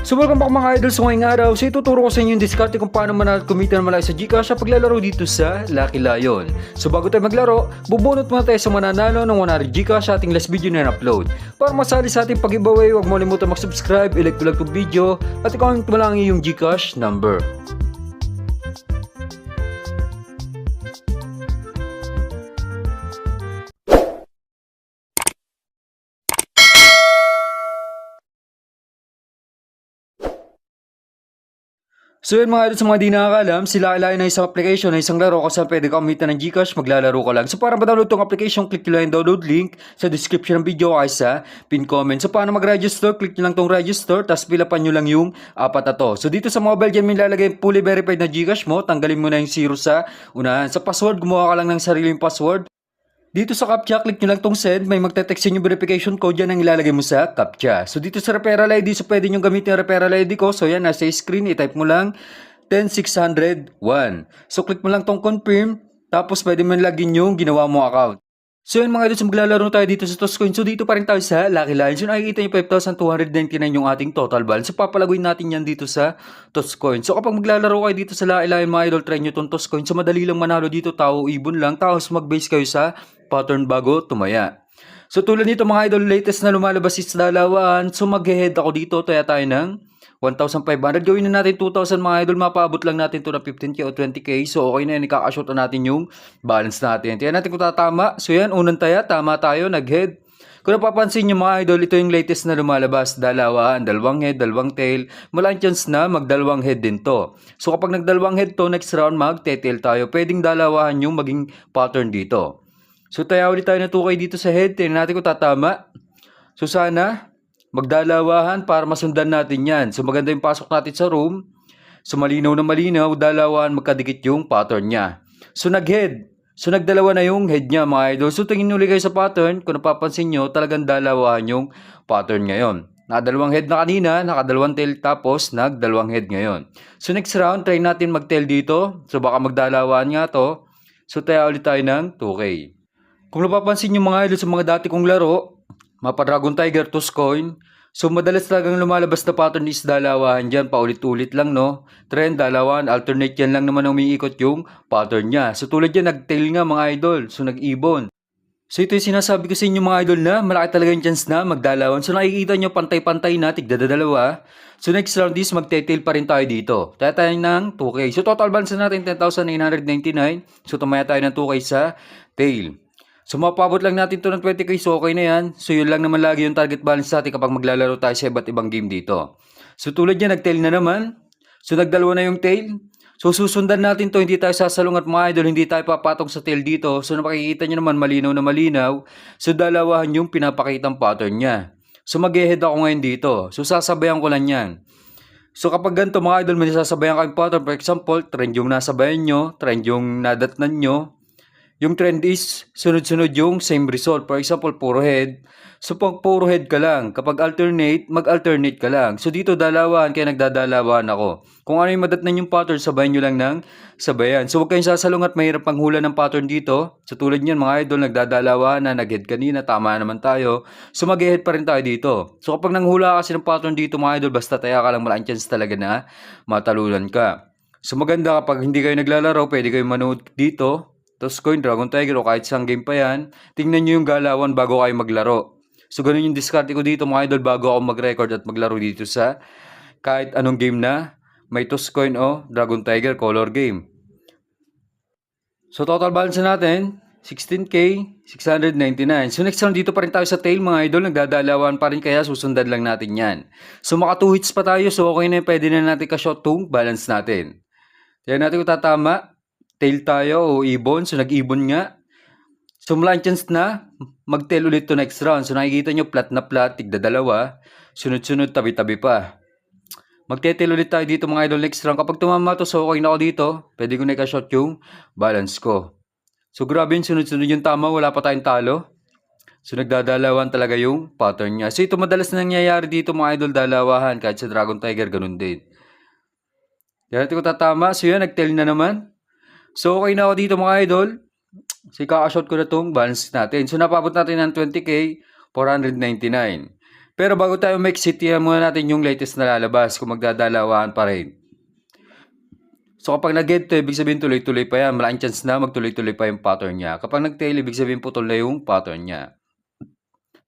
So welcome back mga idol sa ngayong araw. So ituturo ko sa inyo yung diskarte kung paano kumita ng malaki sa Gcash sa paglalaro dito sa Lucky Lion. So bago tayo maglaro, bubunot muna tayo sa mananalo ng 100 Gcash sa ating last video na upload. Para masali sa ating pag-giveaway, huwag mo limutan mag-subscribe, i-like itong video, at i-comment mo lang yung Gcash number. So yun mga idol, sa mga di nakakalam, sila ilayin na isang application na isang laro kung saan pwede ka kumita ng Gcash, maglalaro ka lang. So para ma-download tong application, click nyo lang yung download link sa description ng video o sa pin comment. So paano mag-register, click nyo lang tong register, tapos pilapan nyo lang yung apat na to. So dito sa mobile, dyan may lalagay fully verified na Gcash mo, tanggalin mo na yung zero sa unahan. Sa password, gumawa ka lang ng sariling password. Dito sa CAPTCHA, click nyo lang tong send, may magte-text yung verification code yan ang ilalagay mo sa CAPTCHA. So dito sa referral ID, so pwede nyo gamitin yung referral ID ko. So yan, nasa screen, i-type mo lang 10601. So click mo lang tong confirm, tapos pwede mo login yung ginawa mo account. So yun mga idol, so maglalaro tayo dito sa Toscoin. So dito pa rin tayo sa Lucky Lion. So nakikita nyo 5,299 yung ating total balance. So papalaguin natin yan dito sa Toscoin. So kapag maglalaro kayo dito sa Lucky Lion mga idol, try nyo itong Toscoin. So madali lang manalo dito, tao ibon lang. Tapos mag-base kayo sa pattern bago tumaya. So tulad nito mga idol, latest na lumalabas is dalawaan. So mag-head ako dito, taya tayo ng 1,500. Gawin na natin 2,000 mga idol. Mapaabot lang natin ito na 15k o 20k. So okay na yan. Ikakashoot na natin yung balance natin. Tiyan natin kung tatama. So yan, unang taya. Tama tayo. Nag-head. Kung napapansin nyo mga idol, ito yung latest na lumalabas. Dalawaan, dalawang head, dalawang tail. Malaking chance na magdalawang head din to. So kapag nagdalawang head to, next round mag-tail tayo. Pwedeng dalawahan yung maging pattern dito. So taya ulit tayo na 2k dito sa head. Tiyan natin kung tatama. So sana magdalawahan para masundan natin yan. So maganda yung pasok natin sa room. So malinaw na malinaw, dalawahan magkadikit yung pattern niya. So nag-head. So nagdalawa na yung head niya mga idol. So tingin ulit kayo sa pattern. Kung napapansin nyo, talagang dalawahan yung pattern ngayon. Nakadalawang head na kanina, nakadalawang tail tapos nagdalawang head ngayon. So next round, try natin mag-tail dito. So baka magdalawahan nga to. So taya ulit tayo ng 2k. Kung napapansin nyo mga idol sa mga dati kong laro, Mapa Dragon Tiger, Toscoin. So madalas talagang lumalabas na pattern is dalawahan dyan, paulit-ulit lang no. Trend, dalawahan, alternate yan lang naman umiikot yung pattern niya. So tulad yan, nag-tail nga mga idol, so nag-ibon. So ito yung sinasabi ko sa inyo mga idol na malaki talaga yung chance na magdalawan. So nakikita nyo pantay-pantay na, tigdadalawa. So next round is mag-tail pa rin tayo dito. Tayo tayo ng 2k. So total balance natin 10,999. So tumaya tayo ng 2k sa tail. So mapabot lang natin to ng 20k, so okay na yan. So yun lang naman lagi yung target balance natin kapag maglalaro tayo sa iba't ibang game dito. So tulad yan, nag-tail na naman. So nagdalawa na yung tail. So susundan natin to, hindi tayo sasalungat mga idol, hindi tayo papatong sa tail dito. So napakikita nyo naman, malinaw na malinaw. So dalawahan yung pinapakitang pattern niya. So mag-head ako ngayon dito. So sasabayan ko lang yan. So kapag ganito mga idol, may sasabayan kayong pattern. For example, trend yung nasabayan nyo, trend yung nadatnan nyo. Yung trend is sunod-sunod yung same result. For example, puro head. So pag puro head ka lang, kapag alternate, mag-alternate ka lang. So dito dalawahan, kaya nagdadalawahan ako. Kung ano yung madatnan yung pattern, sabayan nyo lang ng sabayan. So huwag kayong sasalungat, mahirap pang hula ng pattern dito. So tulad nyan mga idol, nagdadalawahan na, nag-head kanina, tama naman tayo. So mag-head pa rin tayo dito. So kapag nanghula kasi ng pattern dito mga idol, basta taya ka lang, malaking chance talaga na matalunan ka. So maganda kapag hindi kayo naglalaro, pwede kayo manood dito. Toscoin, Dragon Tiger o kahit isang game pa yan, tingnan nyo yung galawan bago kayo maglaro. So ganun yung diskarte ko dito mga idol bago ako mag-record at maglaro dito sa kahit anong game na may Toscoin o Dragon Tiger color game. So total balance natin, 16k 699. So next round dito pa rin tayo sa tail mga idol, nagdadalawan pa rin kaya susundan lang natin yan. So maka 2 hits pa tayo, so okay na, pwede na natin ka-shot tong balance natin. Tignan natin kung tatama. Tail tayo o ibon. So nag-ibon nga. So malaking chance na mag-tail ulit to next round. So nakikita nyo flat na flat, tigdadalawa. Sunod-sunod, tabi-tabi pa. Mag-tail ulit tayo dito mga idol next round. Kapag tumama to, so okay na ako dito. Pwede ko na i-shot yung balance ko. So grabe yun, sunod-sunod yung tama. Wala pa tayong talo. So nagdadalawan talaga yung pattern niya. So ito madalas na nangyayari dito mga idol, dalawahan. Kahit sa Dragon Tiger, ganun din. Yan natin ko tatama. So yan, nag-tail na naman. So okay na ako dito mga idol. So ikakashot ko na itong balance natin. So napabot natin ng 20k 499. Pero bago tayo mag-exit, tingnan muna natin yung latest na lalabas kung magdadalawaan pa rin. So kapag nag-head to, ibig sabihin tuloy-tuloy pa yan. Malaking chance na magtuloy-tuloy pa yung pattern niya. Kapag nag-tail, ibig sabihin putol na yung pattern niya.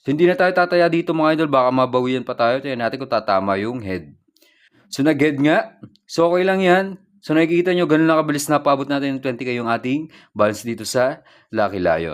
So hindi na tayo tataya dito mga idol. Baka mabawian pa tayo. Tingnan natin kung tatama yung head. So nag-head nga. So okay lang yan. So nakikita nyo, ganun lang kabilis na paabot natin yung 20k yung ating balance dito sa Lucky Lion.